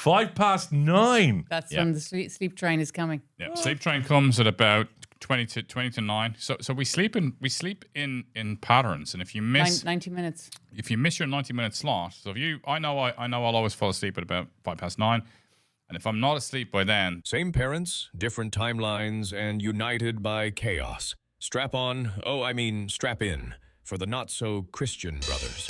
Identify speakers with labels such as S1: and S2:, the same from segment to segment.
S1: 9:05.
S2: That's when the sleep train is coming.
S3: Yeah, sleep train comes at about 20 to 9. So we sleep in patterns, and if you miss
S2: 90 minutes,
S3: if you miss your 90-minute slot, so I know I'll always fall asleep at about 9:05, and if I'm not asleep by then,
S4: Same parents, different timelines, and united by chaos. Strap on, strap in, for the not-so-Christian brothers.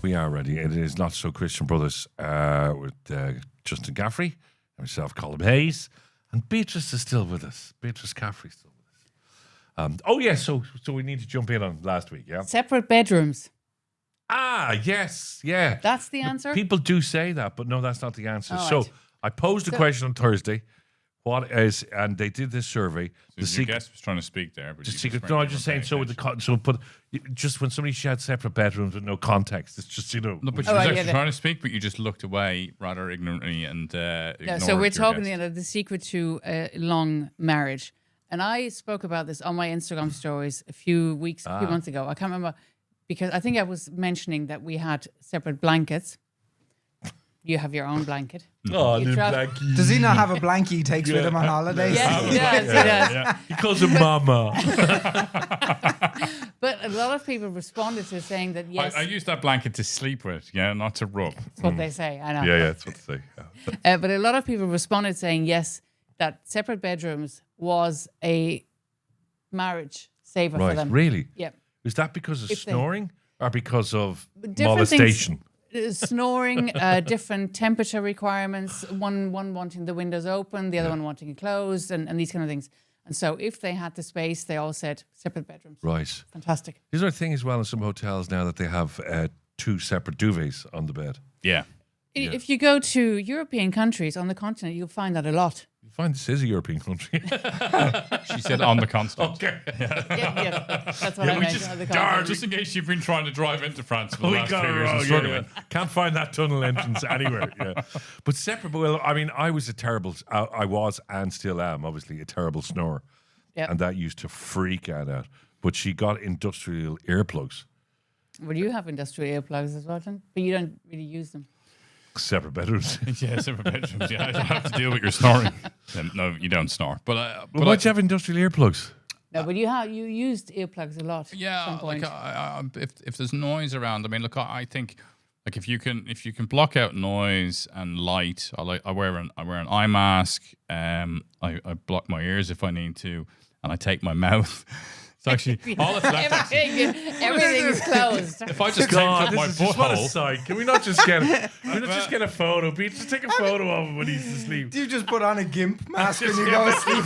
S1: We are ready. It is Not So Christian Brothers with Justin Caffrey, myself, Colm Hayes, and Beatrice is still with us. Beatrice Caffrey is still with us. So we need to jump in on last week, yeah?
S2: separate bedrooms.
S1: Yes, yeah.
S2: That's the answer.
S1: People do say that, but no, that's not the answer.
S2: All
S1: So
S2: right.
S1: I posed a question on Thursday. And they did this survey.
S3: your guest was trying to speak there. But
S1: The secret. No, I'm just saying. Just when somebody had separate bedrooms with no context, it's just
S3: No, but she was actually trying to speak, but you just looked away rather ignorantly and ignored
S2: So we're
S3: your
S2: talking
S3: guest.
S2: the secret to a long marriage, and I spoke about this on my Instagram stories a few months ago. I can't remember because I think I was mentioning that we had separate blankets. You have your own blanket.
S1: Oh,
S2: You
S1: little
S2: drop-
S1: blankie.
S5: Does he not have a blankie he takes with him on holidays?
S2: Yes, he does. He does.
S1: He calls her mama.
S2: But a lot of people responded to saying that yes,
S3: I use that blanket to sleep with, not to rub.
S2: that's what they say. I know.
S1: Yeah, that's what they say.
S2: But a lot of people responded saying yes, that separate bedrooms was a marriage saver for
S1: Right,
S2: them.
S1: really?
S2: Yeah.
S1: Is that because of
S2: If they-
S1: snoring or because of
S2: Different
S1: molestation?
S2: Snoring, different temperature requirements, one wanting the windows open, the other one wanting it closed, and these kind of things. And so if they had the space, they all said separate bedrooms.
S1: Right.
S2: Fantastic.
S1: Is there a thing as well in some hotels now that they have 2 separate duvets on the bed?
S3: Yeah.
S2: If you go to European countries on the continent, you'll find that a lot.
S1: You find this is a European country.
S3: She said on the constant.
S1: Okay.
S2: Yeah, that's what I
S1: we
S2: meant.
S1: just
S2: on the
S1: darn
S2: continent.
S3: Just in case you've been trying to drive into France for the
S1: We
S3: last
S1: got
S3: 2
S1: it
S3: years
S1: wrong.
S3: and struggling.
S1: Can't find that tunnel entrance anywhere. Yeah, but separate. Well, I mean, I was and still am, obviously, a terrible snorer,
S2: Yep.
S1: and that used to freak Anne out. But she got industrial earplugs,
S2: Well, you have industrial earplugs as well, John, but you don't really use them.
S1: separate bedrooms.
S3: Yeah, separate bedrooms. Yeah, I don't have to deal with your snoring. No, you don't snore. But
S1: Why'd you have industrial earplugs?
S2: No, but you used earplugs a lot. at some point.
S3: if there's noise around, I mean, look, I think like if you can block out noise and light, I wear an eye mask. I block my ears if I need to, and I take my mouth. It's actually all that's left.
S2: Everything is closed.
S3: If I just taped
S1: God,
S3: up
S1: this
S3: my
S1: is just what a
S3: butthole,
S1: sight. Can we not just get a photo? Pete, just take a photo of him when he's asleep.
S5: Do you just put on a gimp mask when you go to sleep?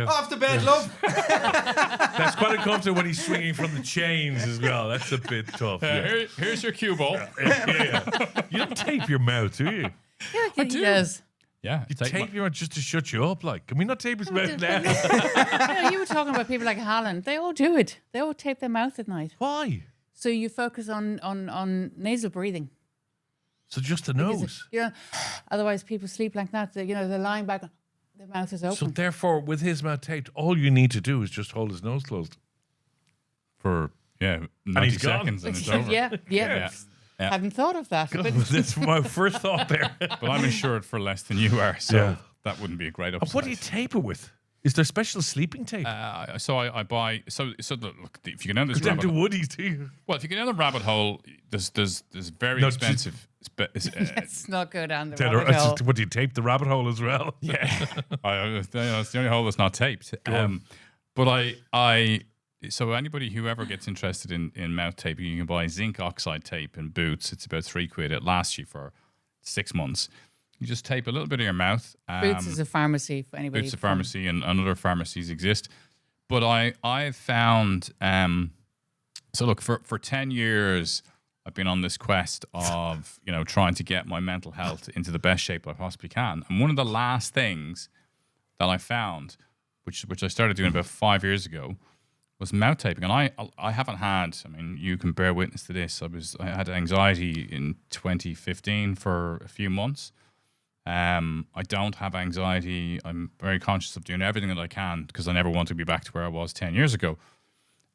S5: Off the bed, love.
S1: That's quite uncomfortable when he's swinging from the chains as well. That's a bit tough. Yeah.
S3: here's your cue ball.
S1: Yeah. You don't tape your mouth, do you?
S2: He does.
S3: Yeah,
S1: You tape your mouth just to shut you up. Like, can we not tape his mouth now?
S2: No, you were talking about people like Haaland. They all do it. They all tape their mouth at night.
S1: Why?
S2: So you focus on nasal breathing.
S1: So just the
S2: Because,
S1: nose.
S2: otherwise people sleep like that. They're lying back. Their mouth is open.
S1: So therefore, with his mouth taped, all you need to do is just hold his nose closed.
S3: for 90
S1: he's gone.
S3: seconds and it's over.
S2: yeah.
S3: Yeah.
S2: Hadn't thought of that. But
S1: That's my first thought there.
S3: But I'm insured for less than you are, so
S1: Yeah.
S3: that wouldn't be a great
S1: And
S3: upside.
S1: what do you tape it with? Is there special sleeping tape?
S3: So I buy look, if you go down this
S1: You don't
S3: rabbit
S1: do woodies, do you?
S3: well, if you go down the rabbit hole, there's very
S1: No,
S3: expensive.
S2: let's not go down the
S1: Then,
S2: rabbit hole.
S1: what do you tape the rabbit hole as well?
S3: Yeah, it's the only hole that's not taped. But so anybody who ever gets interested in mouth taping, you can buy Zinc Oxide tape in Boots. It's about £3. It lasts you for 6 months. You just tape a little bit of your mouth.
S2: Boots is a pharmacy for anybody.
S3: Boots a pharmacy and other pharmacies exist. But I found so look for 10 years I've been on this quest of trying to get my mental health into the best shape I possibly can. And one of the last things that I found, which I started doing about 5 years ago, was mouth taping. And I haven't had, I mean, you can bear witness to this. I had anxiety in 2015 for a few months. I don't have anxiety. I'm very conscious of doing everything that I can because I never want to be back to where I was 10 years ago.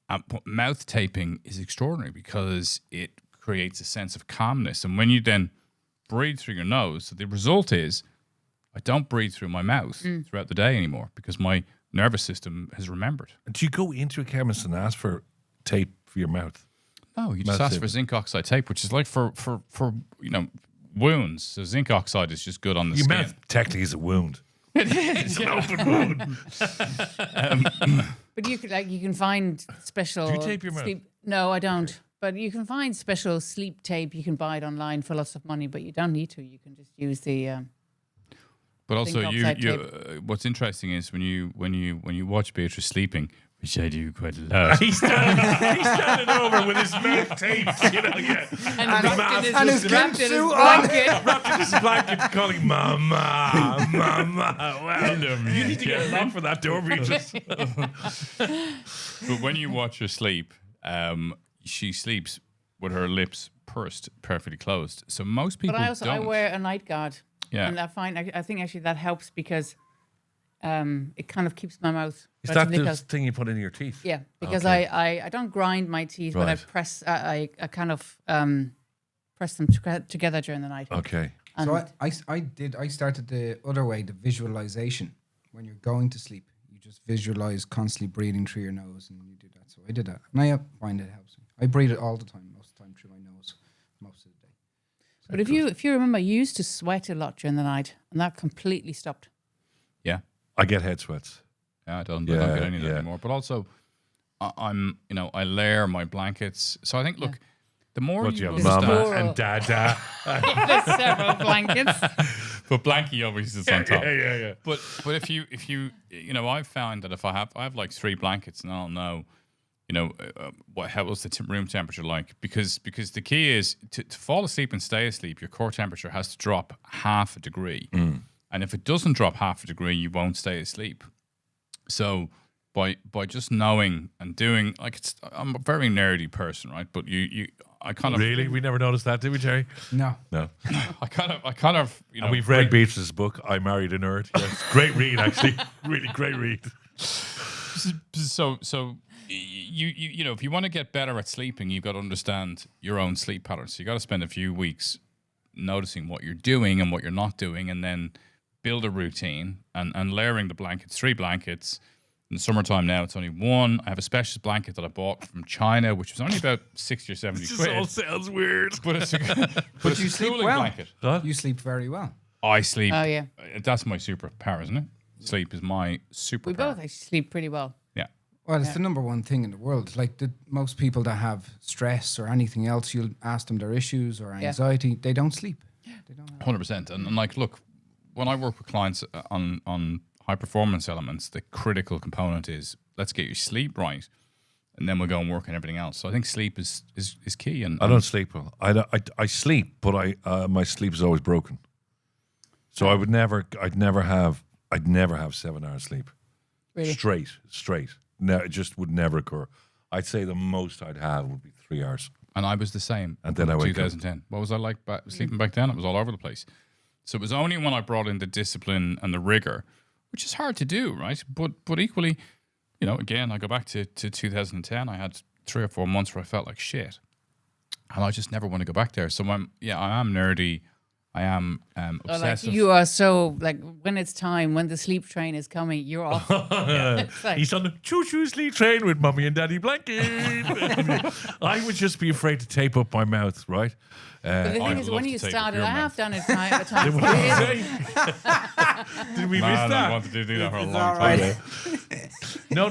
S3: But mouth taping is extraordinary because it creates a sense of calmness. And when you then breathe through your nose, so the result is I don't breathe through my mouth throughout the day anymore because my nervous system has remembered.
S1: Do you go into a chemist and ask for tape for your mouth?
S3: No, you just
S1: Mouth
S3: ask
S1: tape.
S3: for zinc oxide tape, which is like for wounds. So zinc oxide is just good on the
S1: Your
S3: skin.
S1: mouth technically is a wound.
S3: It's
S1: an open wound.
S2: But you can find special.
S1: Do you tape your mouth?
S2: sleep. No, I don't. But you can find special sleep tape. You can buy it online for lots of money, but you don't need to. You can just use the.
S3: But also,
S2: zinc
S3: you
S2: oxide
S3: what's interesting is when you watch Beatrice sleeping, which I do quite a lot.
S1: He's standing over with his mouth taped, you know, yeah.
S2: And
S5: his
S2: wrapped in his
S5: swimsuit on.
S2: blanket.
S1: Wrapped in his blanket, calling Mama, Mama. Well,
S3: me.
S1: you need to get a lock for that door, Beatrice.
S3: But when you watch her sleep, she sleeps with her lips pursed, perfectly closed. So most people
S2: But I
S3: don't.
S2: wear a night guard.
S3: Yeah.
S2: And I think actually that helps because it kind of keeps my mouth.
S1: Is that
S2: relatively
S1: the
S2: closed.
S1: thing you put in your teeth?
S2: Yeah, because
S1: Okay.
S2: I don't grind my teeth, but I
S1: Right.
S2: press. I kind of press them together during the night.
S1: Okay.
S2: And
S5: So I started the other way, the visualization. When you're going to sleep, you just visualize constantly breathing through your nose, and you do that. So I did that, and I find it helps me. I breathe it all the time, most of the time through my nose, most of the day.
S2: but if you remember, you used to sweat a lot during the night, and that completely stopped.
S3: Yeah.
S1: I get head sweats.
S3: Yeah, I don't
S1: Yeah,
S3: get any of that
S1: yeah.
S3: anymore. But also, I layer my blankets. So I think, look, the more
S1: What
S3: you
S1: you have,
S2: There's
S1: Mama
S2: plural.
S1: and Dada.
S2: There's several blankets.
S3: but blankie always sits on top.
S1: yeah.
S3: But if you I've found that if I have like 3 blankets and I'll know, how was the room temperature like? Because the key is to fall asleep and stay asleep, your core temperature has to drop half a degree. And if it doesn't drop half a degree, you won't stay asleep. So by just knowing and doing, like, I'm a very nerdy person, right? But I kind of
S1: Really? We never noticed that, did we, Terry?
S5: No,
S1: No.
S3: I kind of
S1: And we've read Beatrice's book, I Married a Nerd. Yes. Great read, actually. Really great read.
S3: So if you want to get better at sleeping, you've got to understand your own sleep patterns. So you got to spend a few weeks noticing what you're doing and what you're not doing, and then build a routine and layering the blankets, 3 blankets. In the summertime now, it's only 1. I have a specialist blanket that I bought from China, which was only about 60 or 70
S1: This
S3: quid.
S1: all sounds weird.
S3: But it's
S5: but you sleep
S3: cooling
S5: well.
S3: blanket.
S5: You sleep very well.
S3: I sleep.
S2: Oh, yeah.
S3: That's my superpower, isn't it? Sleep is my superpower.
S2: We both actually sleep pretty well.
S3: Yeah.
S5: Well, it's the number one thing in the world. Like most people that have stress or anything else, you'll ask them their issues or anxiety. They don't sleep. They don't.
S3: 100%. And like, look, when I work with clients on high performance elements, the critical component is let's get your sleep right, and then we'll go and work on everything else. So I think sleep is key. And
S1: I don't sleep well. I sleep, but my sleep is always broken. So I'd never have 7 hours sleep.
S2: Really?
S1: Straight. No, it just would never occur. I'd say the most I'd have would be 3 hours.
S3: And I was the same.
S1: And then I wake up.
S3: 2010. What was I like sleeping back then? It was all over the place. So it was only when I brought in the discipline and the rigor, which is hard to do, right? But equally, again, I go back to 2010. I had 3 or 4 months where I felt like shit, and I just never want to go back there. So I am nerdy. I am obsessive.
S2: You are so like when it's time, when the sleep train is coming, you're off. It's like-
S1: He's on the choo-choo sleep train with Mummy and Daddy blanket. I would just be afraid to tape up my mouth, right?
S2: But the
S3: I'd
S2: thing is,
S3: love
S2: when
S3: to
S2: you
S3: tape up
S2: started,
S3: your
S2: I
S3: mouth.
S2: have done it at times.
S1: What did you say? Did we miss
S3: Man, I
S1: that?
S3: wanted to do that for a
S5: It's
S3: long
S5: all
S3: time.
S5: right.
S1: No.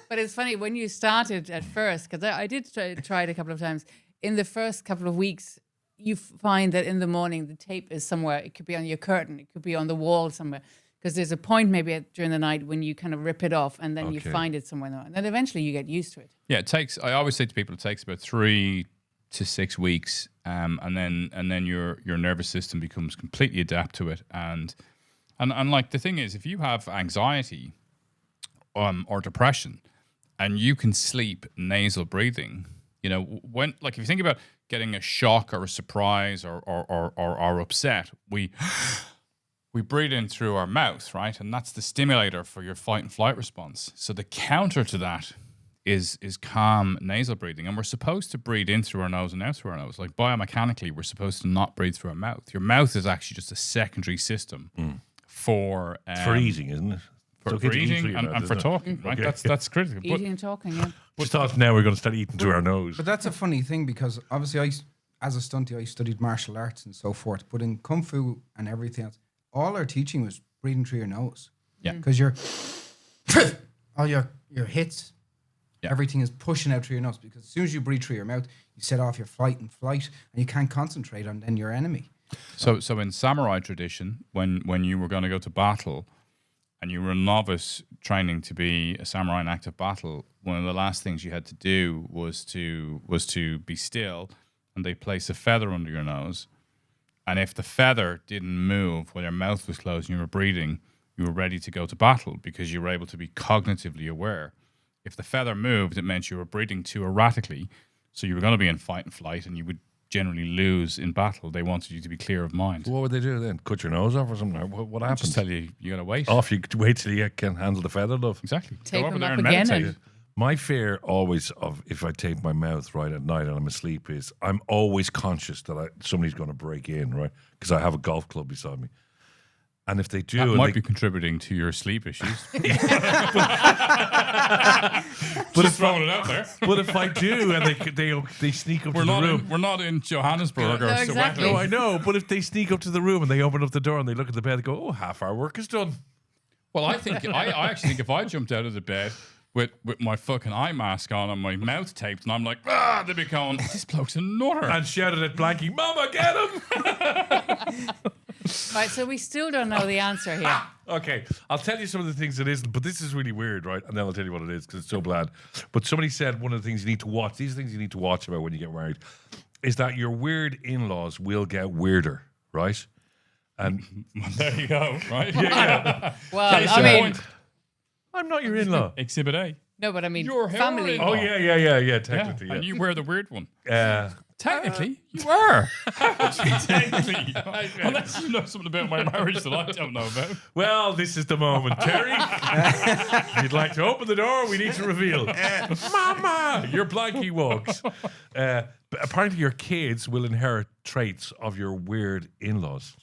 S2: But it's funny when you started at first, because I did try it a couple of times. In the first couple of weeks, you find that in the morning the tape is somewhere. It could be on your curtain, it could be on the wall somewhere. Because there's a point maybe during the night when you kind of rip it off, and then you
S1: Okay.
S2: find it somewhere. And then eventually you get used to it.
S3: Yeah, it takes. I always say to people, it takes about 3 to 6 weeks, and then your nervous system becomes completely adapt to it. And like the thing is, if you have anxiety, or depression, and you can sleep nasal breathing, when like if you think about getting a shock or a surprise or upset, we we breathe in through our mouth, right? And that's the stimulator for your fight and flight response. So the counter to that is calm nasal breathing. And we're supposed to breathe in through our nose and out through our nose. Like biomechanically, we're supposed to not breathe through our mouth. Your mouth is actually just a secondary system for
S1: eating, isn't it?
S3: For eating and for talking, right?
S1: Okay.
S3: That's critical.
S2: Eating and talking, yeah.
S1: Just thought now we're going to start eating through our nose.
S5: But that's a funny thing because obviously as a stunty, I studied martial arts and so forth. But in Kung Fu and everything else, all our teaching was breathing through your nose.
S3: Yeah.
S5: Because all your hits, everything is pushing out through your nose. Because as soon as you breathe through your mouth, you set off your fight and flight and you can't concentrate on then your enemy.
S3: So in samurai tradition, when you were going to go to battle and you were a novice training to be a samurai in active battle, one of the last things you had to do was to be still, and they place a feather under your nose. And if the feather didn't move while your mouth was closed and you were breathing, you were ready to go to battle because you were able to be cognitively aware. If the feather moved, it meant you were breathing too erratically, so you were going to be in fight and flight, and you would generally lose in battle. They wanted you to be clear of mind.
S1: What would they do then? Cut your nose off or something? What happens?
S3: Just tell you got to wait.
S1: Off, you wait till you can handle the feather, love.
S3: Exactly.
S2: Tape
S3: Go over
S2: them
S3: there
S2: up
S3: and
S2: again
S3: meditate.
S2: and-
S1: My fear always of if I tape my mouth right at night and I'm asleep is I'm always conscious that somebody's going to break in, right? Because I have a golf club beside me. And if they do...
S3: That
S1: and
S3: might
S1: they-
S3: be contributing to your sleep issues.
S1: but
S3: Just throwing it out there.
S1: But if I do and they sneak up to the room...
S3: We're not in Johannesburg or
S2: No,
S3: Soweto.
S2: exactly.
S1: No, I know. But if they sneak up to the room and they open up the door and they look at the bed and go, oh, half our work is done.
S3: Well, I actually think if I jumped out of the bed with my fucking eye mask on and my mouth taped and I'm like, they'd be going, this bloke's a nutter.
S1: And shouted at Blanky, Mama, get him!
S2: Right, so we still don't know the answer here.
S1: Okay, I'll tell you some of the things it isn't, but this is really weird, right? And then I'll tell you what it is because it's so bland. But somebody said one of the things you need to watch, these things you need to watch about when you get married, is that your weird in-laws will get weirder, right? And
S3: There you go, right?
S2: Well,
S3: Case
S2: I
S3: in
S2: mean,
S3: point.
S1: I'm not your in-law.
S3: Exhibit A.
S2: no, but I mean,
S3: You're
S2: family.
S3: heroin.
S1: Oh, yeah, technically,
S3: And you wear the weird one.
S1: yeah.
S3: Technically, you are. Technically. Unless you know something about my marriage that I don't know about.
S1: Well, this is the moment, Terry. If you'd like to open the door, we need to reveal. Mama, your Blanky walks. But apparently your kids will inherit traits of your weird in-laws.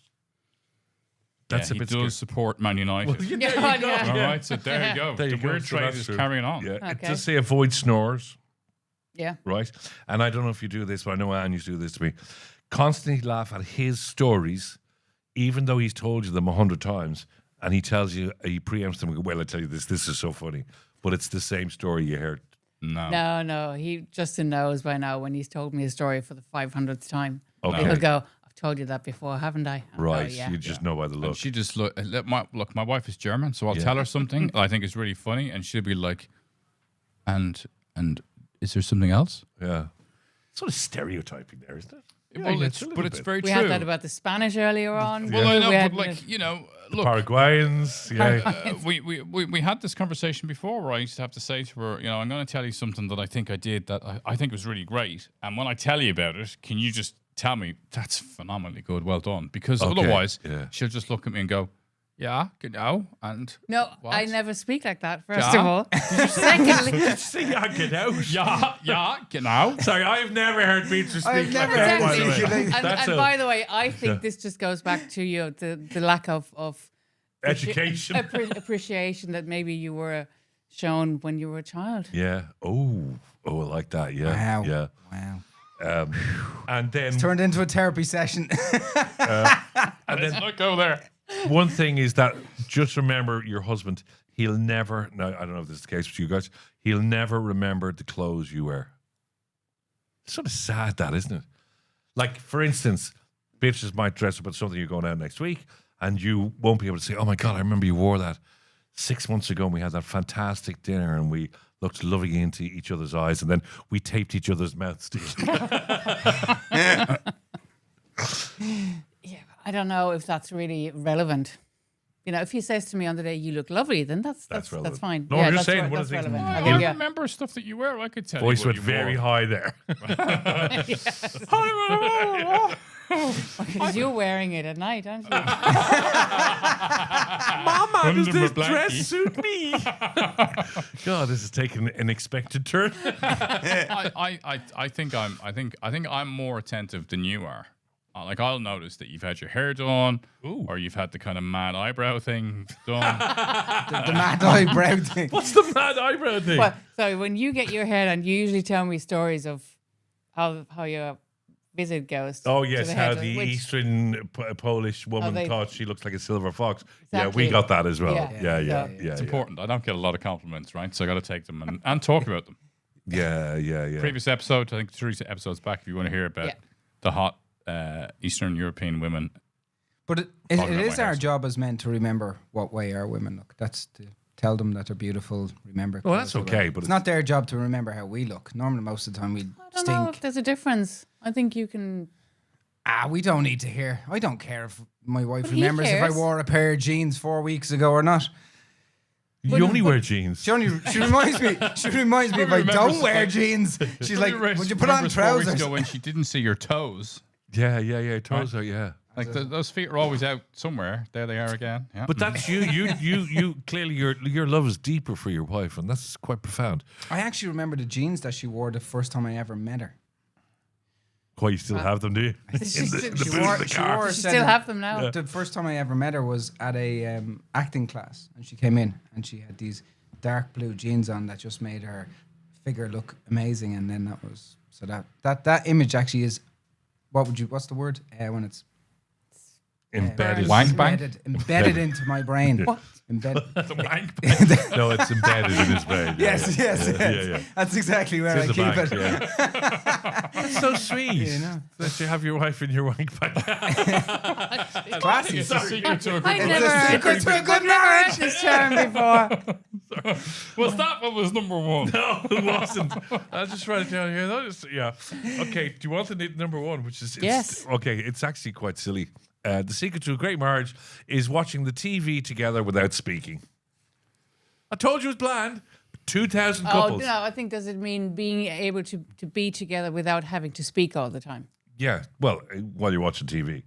S1: That's
S3: Yeah,
S1: a bit
S3: he does support Man United.
S1: Well,
S2: Yeah,
S3: All
S2: yeah.
S3: right, so there you go.
S1: There you
S3: the
S1: go.
S3: weird
S1: So
S3: trait
S1: that's
S3: is
S1: true.
S3: carrying on.
S1: Yeah, it
S2: Okay.
S1: does say avoid snores,
S2: Yeah.
S1: right? And I don't know if you do this, but I know Anne used to do this to me. Constantly laugh at his stories, even though he's told you them 100 times, and he tells you, he preempts them, and go, well, I tell you this is so funny. But it's the same story you heard.
S2: No, Justin knows by now when he's told me a story for the 500th time.
S1: Okay.
S2: He'll go, I've told you that before, haven't I? I'll go,
S1: Right,
S2: yeah.
S1: you just know by the
S3: And
S1: look.
S3: she just look. My wife is German, so I'll tell her something that I think is really funny, and she'll be like, "And is there something else?"
S1: Yeah. Sort of stereotyping there, isn't it?
S3: Well,
S1: it's a little
S3: it's
S1: bit.
S3: very
S2: We
S3: true.
S2: had that about the Spanish earlier on.
S3: Well, I know,
S2: We had-
S3: but look,
S1: Paraguayans, yeah.
S3: we had this conversation before where I used to have to say to her, I'm going to tell you something that I think I did that I think was really great. And when I tell you about it, can you just tell me that's phenomenally good, well done? Because
S1: Okay,
S3: otherwise,
S1: yeah.
S3: she'll just look at me and go, yeah, genau, and
S2: No,
S3: what?
S2: I never speak like that, first
S3: Yeah.
S2: of all. Secondly,
S1: See, I get out.
S3: yeah, genau.
S1: Sorry, I've never heard Beatrice speak
S5: I've
S1: like
S5: never
S1: that,
S5: heard
S1: by the way.
S5: Beatrice.
S2: and
S1: That's a-
S2: by the way, I think this just goes back to the lack of
S1: Education.
S2: appreciation that maybe you were shown when you were a child.
S1: Yeah. Oh, I like that. Yeah.
S5: Wow.
S1: Yeah.
S5: Wow.
S1: And then
S5: Turned into a therapy session.
S3: Let's not go there.
S1: one thing is that just remember your husband, he'll never, now I don't know if this is the case with you guys, he'll never remember the clothes you wear. It's sort of sad, that, isn't it? Like, for instance, Beatrice might dress up at something you're going out next week, and you won't be able to say, oh my God, I remember you wore that 6 months ago, and we had that fantastic dinner, and we looked loving into each other's eyes, and then we taped each other's mouths together.
S2: Yeah, I don't know if that's really relevant. You know, if he says to me on the day, "You look lovely," then that's
S1: relevant.
S2: fine.
S1: No, you're
S2: that's
S1: saying
S2: re-
S1: one of
S2: that's
S1: the things-
S2: relevant.
S3: I
S2: I think, yeah.
S3: remember stuff that you wear. I could tell
S1: Voice
S3: you what
S1: went
S3: you
S1: very
S3: wore.
S1: high there.
S2: Because you're wearing it at night, aren't you?
S1: Mama, does
S3: Under my
S1: this
S3: blankie.
S1: dress suit me? God, this is taking an unexpected turn.
S3: I think I'm more attentive than you are. Like I'll notice that you've had your hair done, or you've had the kind of mad eyebrow thing done.
S5: The mad eyebrow thing.
S1: What's the mad eyebrow thing?
S2: Well, so when you get your hair done, you usually tell me stories of how your visit goes.
S1: Oh
S2: to
S1: yes,
S2: the
S1: how
S2: hair,
S1: the
S2: which-
S1: Eastern Polish woman
S2: they-
S1: thought she looks like a silver fox. Yeah,
S2: Exactly.
S1: we got that as well.
S2: Yeah.
S1: Yeah.
S3: It's important. I don't get a lot of compliments, right? So I got to take them and talk about them.
S1: Yeah.
S3: Previous episode, I think 3 episodes back, if you want to hear about
S2: Yeah.
S3: the hot Eastern European women.
S5: But it
S3: Talking about
S5: is
S3: my
S5: our
S3: hair.
S5: job as men to remember what way our women look. That's to tell them that they're beautiful. Remember.
S1: Well, that's
S5: clothes they
S1: okay,
S5: wear.
S1: but
S5: it's not their job to remember how we look. Normally, most of the time we
S2: I don't know
S5: stink.
S2: if there's a difference. I think you can.
S5: We don't need to hear. I don't care if my wife
S2: But he
S5: remembers if I
S2: cares.
S5: wore a pair of jeans 4 weeks ago or not.
S1: You only wear jeans.
S5: She reminds me. She reminds me if I
S3: remembers
S5: don't wear
S3: like-
S5: jeans. She's like, "Would you put on
S3: Remember 4 weeks
S5: trousers?"
S3: ago when she didn't see your toes?
S1: Yeah. Toes are, yeah.
S3: Like those feet are always out somewhere. There they are again. Yeah.
S1: But that's you clearly your love is deeper for your wife, and that's quite profound.
S5: I actually remember the jeans that she wore the first time I ever met her.
S1: Why you still have them, do you?
S2: She
S1: In the
S2: still-
S1: boot
S5: She
S1: of
S5: wore,
S1: the
S5: she
S1: car.
S5: wore a
S2: You
S5: set
S2: still
S5: of-
S2: have them now.
S5: The first time I ever met her was at a acting class, and she came in and she had these dark blue jeans on that just made her figure look amazing. And then that was so that image actually is what's the word when it's
S1: Embedded.
S3: Wank bank?
S5: embedded into my brain.
S2: What?
S5: Embedded.
S1: No, it's embedded in his brain.
S5: Yes.
S1: Yeah.
S5: That's exactly where
S1: It's in
S5: I
S1: the
S5: keep
S1: bank,
S5: it.
S1: yeah. That's so sweet.
S5: You know.
S1: That you have your wife in your wank bag.
S5: Classy.
S3: It's a secret to a
S2: I
S3: good
S2: never heard
S5: secret
S2: this,
S5: to a good
S2: I've never heard
S5: marriage.
S2: this term before.
S3: Was that what was number one?
S1: No, it wasn't. I'll just write it down here. Yeah. Okay. Do you want the number one, which is
S2: Yes.
S1: Okay, it's actually quite silly. The secret to a great marriage is watching the TV together without speaking. I told you it was bland. 2,000
S2: Oh,
S1: couples.
S2: no, I think does it mean being able to be together without having to speak all the time?
S1: Yeah, well, while you're watching TV.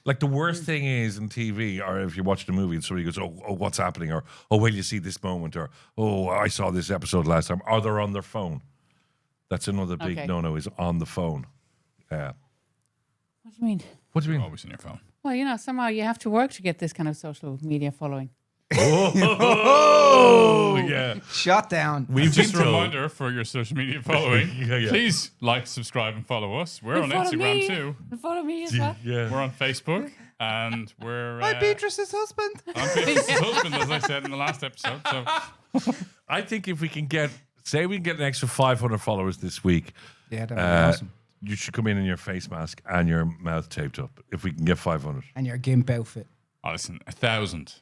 S1: Like the worst thing is in TV, or if you're watching a movie and somebody goes, oh, what's happening? Or, oh, will you see this moment? Or, oh, I saw this episode last time. Or they're on their phone. That's another big
S2: Okay.
S1: no-no is on the phone.
S2: What do you mean?
S1: What do you mean?
S3: Always in your phone.
S2: Well, somehow you have to work to get this kind of social media following.
S1: Oh, yeah.
S5: Shot down.
S1: We've
S3: Just a
S1: been told.
S3: reminder for your social media following.
S1: Yeah.
S3: Please like, subscribe, and follow us. We're on
S2: Follow
S3: Instagram
S2: me.
S3: too.
S2: Follow me as well.
S1: Yeah.
S3: We're on Facebook, and we're
S5: My Beatrice's husband.
S3: I'm Beatrice's husband, as I said in the last episode. So
S1: I think if we can get an extra 500 followers this week,
S5: Yeah, that would be awesome.
S1: you should come in your face mask and your mouth taped up. If we can get 500.
S5: And your gimp outfit.
S3: listen, 1,000.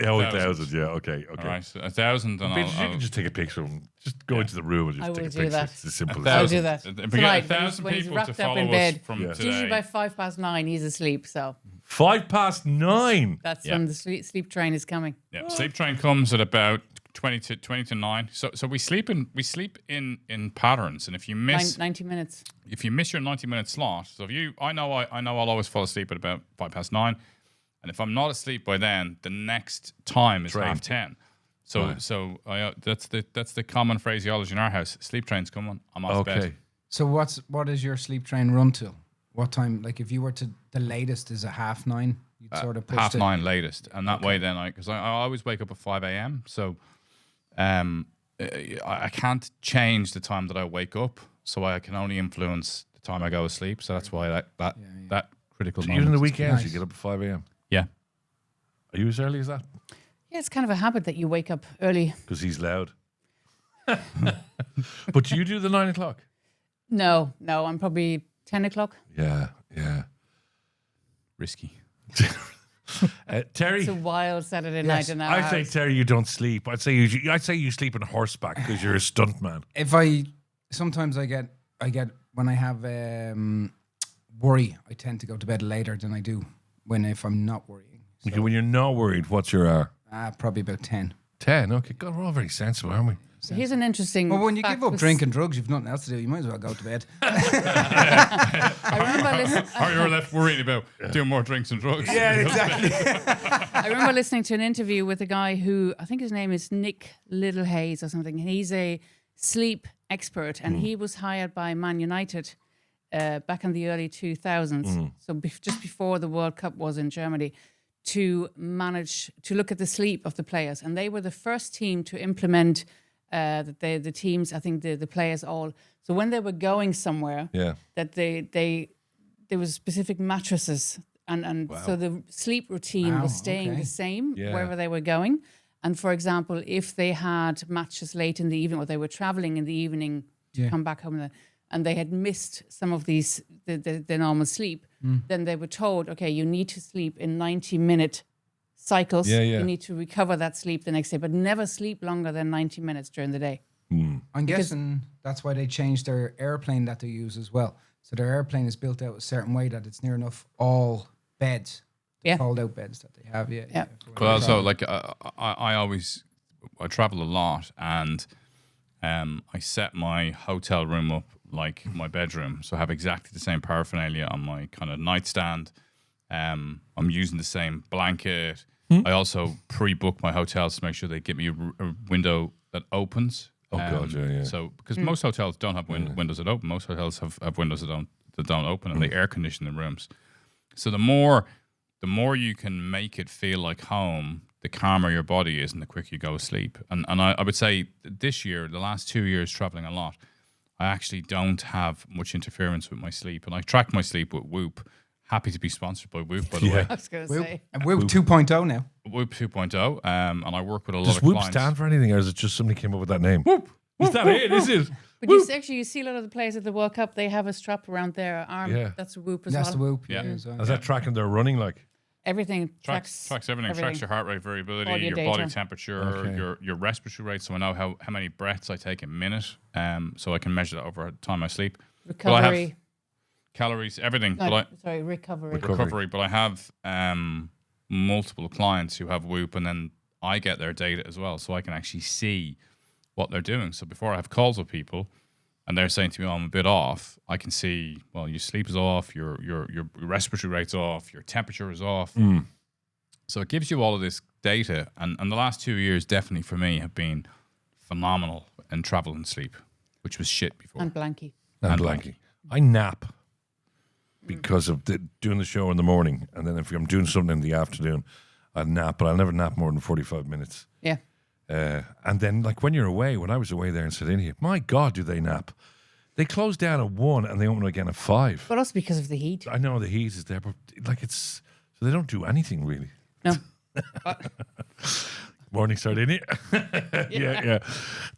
S1: Oh, 1,000. Yeah, okay.
S3: All right, so 1,000, and
S1: Beatrice, you
S3: I'll
S1: can just take a picture of them. Just go into the room and
S2: I
S1: just take
S2: will
S1: a
S2: do
S1: picture.
S2: that.
S1: It's as simple as
S2: I'll
S1: that.
S2: do that.
S3: If we get
S2: Tonight,
S3: 1,000
S2: when he's
S3: people to
S2: wrapped up
S3: follow
S2: in
S3: us
S2: bed.
S3: from
S1: Yeah.
S3: today.
S2: Usually by 9:05, he's asleep. So
S1: 9:05.
S2: that's
S3: Yeah.
S2: when the sleep train is coming.
S3: Yeah, sleep train comes at about 20 to 9. So we sleep in patterns, and if you miss
S2: 90 minutes.
S3: your 90-minute slot, so I know I'll always fall asleep at about 9:05, and if I'm not asleep by then, the next time is
S1: Train.
S3: 10:30. So that's the common phraseology in our house. Sleep train's coming. I'm off
S1: Okay.
S3: bed.
S5: So what is your sleep train run till? What time? Like if you were to the latest is a 9:30, you'd sort of push
S3: 9:30 latest, and that way then because I always wake up at 5 a.m. So I can't change the time that I wake up, so I can only influence the time I go to sleep. So that's why that critical moment.
S1: Even on the
S3: is-
S1: weekends,
S5: nice.
S1: you get up at 5 a.m.
S3: Yeah.
S1: Are you as early as that?
S2: Yeah, it's kind of a habit that you wake up early.
S1: Because he's loud. But do you do the 9 o'clock?
S2: No, I'm probably 10 o'clock.
S1: Yeah.
S3: Risky.
S1: Terry,
S2: It's a wild Saturday night in our
S1: I say,
S2: house.
S1: Terry, you don't sleep. I'd say you sleep on horseback because you're a stunt man.
S5: Sometimes I get when I have worry, I tend to go to bed later than I do if I'm not worrying.
S1: Okay, when you're not worried, what's your hour?
S5: Probably about 10.
S1: 10. Okay, God, we're all very sensible, aren't we?
S2: So here's an interesting.
S5: Well, when you
S2: fact
S5: give up
S2: with-
S5: drinking drugs, you've nothing else to do. You might as well go to bed.
S2: I remember listening.
S3: Or you're left worrying about doing more drinks and drugs.
S5: exactly.
S2: I remember listening to an interview with a guy who I think his name is Nick Littlehays or something. And he's a sleep expert, and he was hired by Man United back in the early 2000s. So just before the World Cup was in Germany, to look at the sleep of the players, and they were the first team to implement the teams. I think the players all. So when they were going somewhere, that there was specific mattresses. And so the sleep routine was staying the same wherever they were going. And for example, if they had matches late in the evening or they were traveling in the evening to come back home and they had missed some of these, the normal sleep, then they were told, okay, you need to sleep in 90-minute cycles. You need to recover that sleep the next day, but never sleep longer than 90 minutes during the day.
S5: I'm guessing that's why they changed their airplane that they use as well. So their airplane is built out a certain way that it's near enough all beds, fold out beds that they have.
S3: But also, like, I travel a lot, and I set my hotel room up like my bedroom, so I have exactly the same paraphernalia on my kind of nightstand. I'm using the same blanket. I also pre-book my hotels to make sure they give me a window that opens.
S1: God, yeah.
S3: So because most hotels don't have windows that open, most hotels have windows that don't open, and they air condition the rooms. So the more you can make it feel like home, the calmer your body is, and the quicker you go to sleep. And I would say this year, the last 2 years traveling a lot, I actually don't have much interference with my sleep, and I track my sleep with Whoop. Happy to be sponsored by Whoop, by the way.
S2: I was going to say.
S5: And Whoop 2.0 now.
S3: Whoop 2.0, and I work with a lot
S1: Does
S3: of
S1: Whoop
S3: clients.
S1: stand for anything, or is it just somebody came up with that name? Whoop! Is that it? Is it?
S2: But you see a lot of the players at the World Cup, they have a strap around their arm.
S1: Yeah.
S2: That's a Whoop as
S5: That's
S2: well.
S5: the Whoop.
S3: Yeah.
S5: As well.
S1: Is that tracking their running like?
S2: Everything
S3: Tracks everything. Tracks your heart rate variability,
S2: All your
S3: your body
S2: data.
S3: temperature, your respiratory rate. So I know how many breaths I take a minute. So I can measure that over time I sleep. But I have
S2: Recovery.
S3: calories, everything.
S2: Recovery.
S3: Recovery. But I have multiple clients who have Whoop, and then I get their data as well, so I can actually see what they're doing. So before I have calls with people, and they're saying to me, "Oh, I'm a bit off," I can see, well, your sleep is off, your respiratory rate's off, your temperature is off. So it gives you all of this data, and the last 2 years definitely for me have been phenomenal in travel and sleep, which was shit before.
S2: And Blanky.
S1: And blanky. I nap because of doing the show in the morning, and then if I'm doing something in the afternoon, I nap, but I'll never nap more than 45 minutes.
S2: Yeah.
S1: And then, like, when you're away, when I was away there in Sardinia, my God, do they nap? They close down at 1 and they open again at 5.
S2: But also because of the heat.
S1: I know the heat is there, but like so they don't do anything really.
S2: No.
S1: Morning Sardinia. yeah.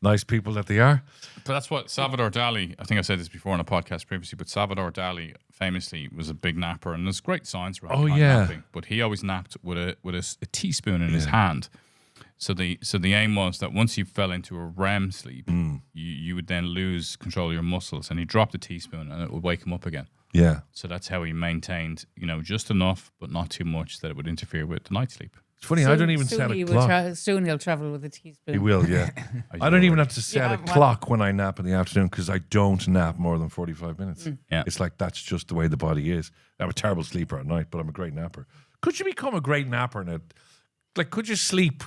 S1: Nice people that they are.
S3: But that's what Salvador Dalí, I think I've said this before on a podcast previously, but Salvador Dalí famously was a big napper, and there's great science around napping, but he always napped with a teaspoon in his hand. So the aim was that once you fell into a REM sleep, you would then lose control of your muscles, and he dropped the teaspoon and it would wake him up again.
S1: Yeah.
S3: So that's how he maintained, just enough, but not too much that it would interfere with the night sleep.
S1: It's funny, I don't even set a clock.
S2: Soon he'll travel with a teaspoon.
S1: He will, yeah. I don't even have to set a clock when I nap in the afternoon because I don't nap more than 45 minutes.
S3: Yeah.
S1: It's like that's just the way the body is. I'm a terrible sleeper at night, but I'm a great napper. Could you become a great napper? Could you sleep,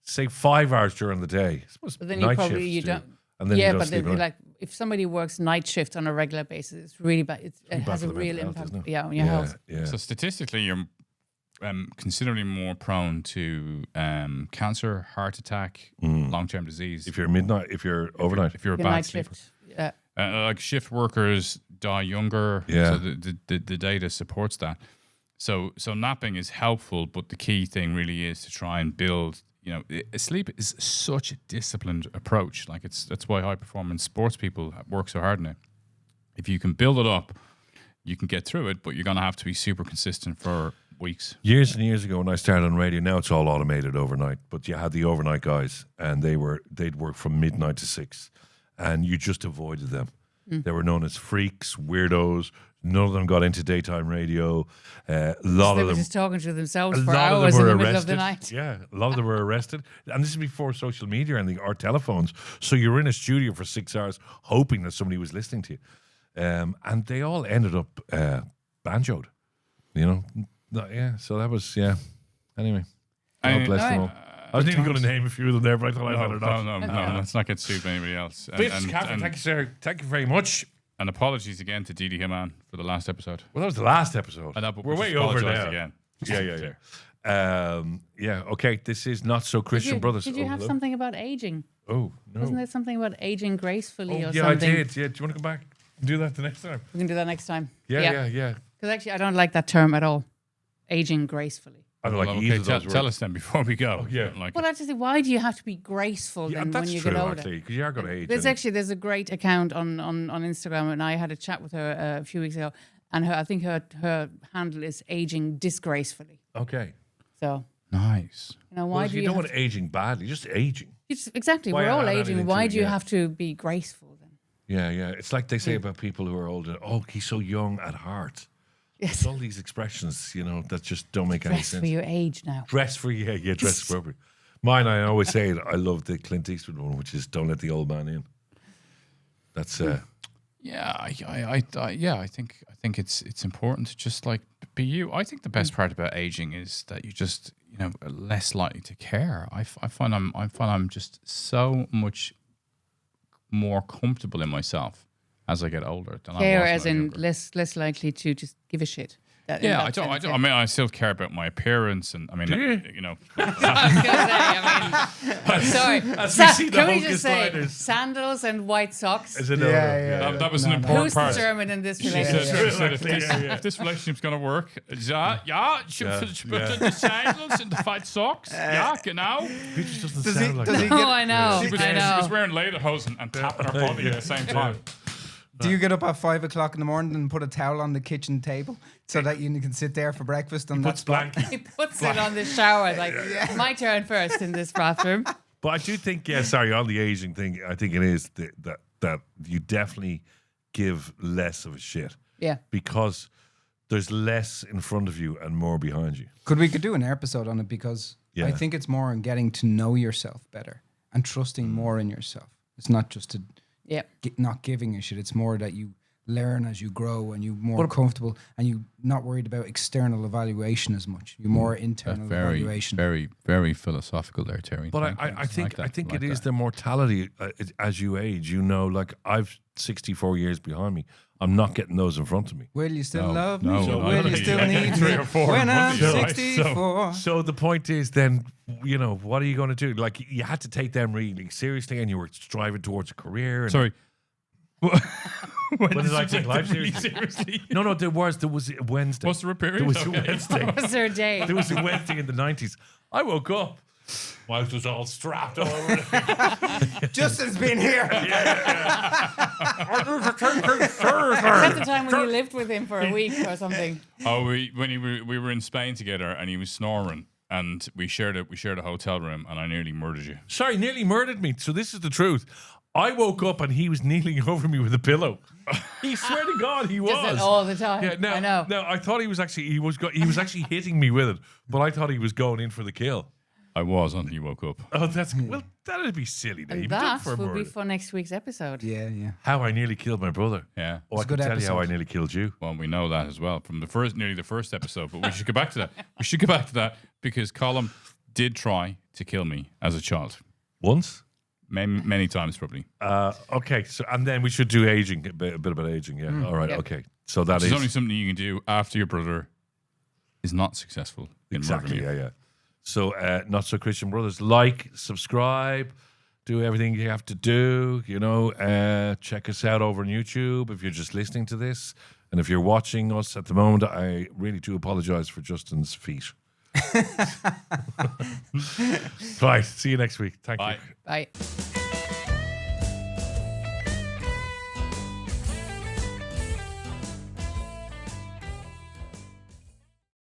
S1: say, 5 hours during the day?
S2: But then you don't.
S1: And then
S2: but then, if somebody works night shift on a regular basis, it's really bad. It has a real impact. On your health.
S1: Yeah.
S3: So statistically, you're considerably more prone to cancer, heart attack, long-term disease.
S1: If you're overnight.
S3: If you're a
S2: Your
S3: bad
S2: night
S3: sleeper.
S2: shift. Yeah.
S3: Like shift workers die younger.
S1: Yeah.
S3: So the data supports that. So napping is helpful, but the key thing really is to try and build. Sleep is such a disciplined approach. Like that's why high performance sports people work so hard in it. If you can build it up, you can get through it, but you're going to have to be super consistent for weeks.
S1: Years and years ago when I started on radio, now it's all automated overnight, but you had the overnight guys and they'd work from midnight to 6 and you just avoided them. They were known as freaks, weirdos. None of them got into daytime radio. A lot
S2: They
S1: of
S2: were
S1: them,
S2: just talking to themselves
S1: a
S2: for
S1: lot of
S2: hours
S1: them
S2: in
S1: were
S2: the middle
S1: arrested.
S2: of the night.
S1: Yeah, a lot of them were arrested, and this is before social media and our telephones. So you're in a studio for 6 hours, hoping that somebody was listening to you, and they all ended up banjoed. You know, yeah. So that was Anyway, God bless them all. I was nearly going to name a few of them there, but I thought I'd better not.
S3: No. Let's not get sued by anybody else.
S1: Beatrice Caffrey, thank you, sir. Thank you very much.
S3: And apologies again to Didi Haman for the last episode.
S1: Well, that was the last episode.
S3: I know, but
S1: we're
S3: we
S1: way
S3: just
S1: over
S3: apologised
S1: now.
S3: again.
S1: Yeah. Okay, this is Not So Christian Brothers.
S2: Did you have
S1: hello?
S2: something about aging?
S1: Oh, no.
S2: Wasn't there something about aging gracefully or
S1: yeah,
S2: something?
S1: I did. Yeah, do you want to come back and do that the next time?
S2: We can do that next time.
S1: Yeah.
S2: Because actually, I don't like that term at all. Aging gracefully.
S1: I don't like
S3: Well,
S1: either
S3: okay,
S1: of those
S3: tell
S1: words.
S3: us then before we go.
S1: yeah.
S3: Like
S2: Well, I just think, why do you have to be graceful
S1: Yeah,
S2: then
S1: that's
S2: when you
S1: true,
S2: get older?
S1: actually, because you are going to age.
S2: There's a great account on Instagram, and I had a chat with her a few weeks ago, and I think her handle is aging disgracefully.
S1: Okay.
S2: So
S3: nice.
S2: why
S1: Well,
S2: do
S1: you
S2: you
S1: don't
S2: have
S1: want aging badly, just aging.
S2: exactly?
S1: Why
S2: We're all
S1: add
S2: aging.
S1: anything
S2: Why
S1: to it,
S2: do you
S1: yeah.
S2: have to be graceful then?
S1: Yeah. It's like they say about people who are older. Oh, he's so young at heart.
S2: Yes,
S1: It's all these expressions, that just don't make any
S2: dress
S1: sense.
S2: for your age now.
S1: Dress for dress appropriate. Mine, I always say it. I love the Clint Eastwood one, which is "Don't let the old man in." That's
S3: Yeah, I think it's important to just like be you. I think the best part about aging is that you just are less likely to care. I find I'm just so much more comfortable in myself as I get older than
S2: Care
S3: I was
S2: as
S3: when I was
S2: in
S3: younger.
S2: less likely to just give a shit. That- in
S3: Yeah,
S2: that
S3: I don't.
S2: sense,
S3: I mean, I still care about my appearance, and I mean,
S1: Do you?
S2: I was gonna say, I mean, sorry.
S1: As we see the
S2: can we
S1: Hocus
S2: just say
S1: Sliders.
S2: sandals and white socks?
S1: Is it
S3: that was an important
S2: Who's
S3: part.
S2: determined in this
S3: She
S2: relationship?
S3: said, if this relationship's going to work, put the sandals and the white socks. Yeah, genau.
S1: Beatrice doesn't
S5: Does
S1: sound
S5: he-
S1: like
S5: does
S1: that.
S5: he-
S2: Oh, I know.
S3: She was
S2: I know.
S3: wearing lederhosen and tapping her body at the same time.
S5: Do you get up at 5 o'clock in the morning and put a towel on the kitchen table so that you can sit there for breakfast? And that's
S1: blanket.
S2: He puts it on the shower like, my turn first in this bathroom.
S1: But I do think, on the aging thing, I think it is that you definitely give less of a shit.
S2: Yeah.
S1: Because there's less in front of you and more behind you.
S5: We could do an episode on it because
S1: Yeah.
S5: I think it's more on getting to know yourself better and trusting more in yourself. It's not just to
S2: Yeah.
S5: not giving a shit. It's more that you learn as you grow and you're more comfortable and you're not worried about external evaluation as much. You're more internal evaluation.
S3: Very, very philosophical there, Terry.
S1: But I think it is the mortality as you age. Like I've 64 years behind me. I'm not getting those in front of me.
S5: Will you still
S3: No,
S5: love
S3: no,
S5: me?
S3: no,
S5: Will
S3: no,
S5: you still
S3: no,
S5: need
S3: 3
S5: me
S3: or 4
S5: when I'm
S3: months, right?
S5: 64?
S1: So the point is then, what are you going to do? Like you had to take them really seriously and you were striving towards a career. And
S3: Sorry.
S1: When did I take life seriously? No, there was a Wednesday.
S3: Was there a period?
S1: There was a
S3: Okay.
S1: Wednesday.
S2: Was there a day?
S1: There was a Wednesday in the 90s. I woke up. My house was all strapped all over.
S5: Justin's been here.
S2: That's the time when you lived with him for a week or something.
S3: Oh, we were in Spain together, and he was snoring, and we shared a hotel room, and I nearly murdered you.
S1: Sorry, nearly murdered me. So this is the truth. I woke up and he was kneeling over me with a pillow. He swear to God, he was.
S2: Does it all the time.
S1: Yeah, no,
S2: I know.
S1: No, I thought he was actually actually hitting me with it, but I thought he was going in for the kill.
S3: I was until you woke up.
S1: Oh, that'd be silly. Dave.
S2: And
S1: Done
S2: that
S1: for
S2: will be
S1: murder.
S2: for next week's episode.
S5: Yeah.
S1: How I nearly killed my brother.
S3: Yeah.
S1: Oh, I
S5: a
S1: could
S5: good
S1: tell you how I
S5: episode.
S1: nearly killed you.
S3: Well, we know that as well from nearly the first episode, but we should go back to that. Because Colm did try to kill me as a child.
S1: Once?
S3: Many times, probably.
S1: Okay, so and then we should do aging, a bit about aging. Yeah, all right,
S2: Yep.
S1: okay. So that
S3: There's
S1: is
S3: only something you can do after your brother is not successful in
S1: exactly,
S3: murdering you.
S1: yeah. So, Not So Christian Brothers, subscribe, do everything you have to do. Check us out over on YouTube if you're just listening to this, and if you're watching us at the moment, I really do apologize for Justin's feet. Right, see you next week. Thank you.
S3: Bye.
S2: Bye.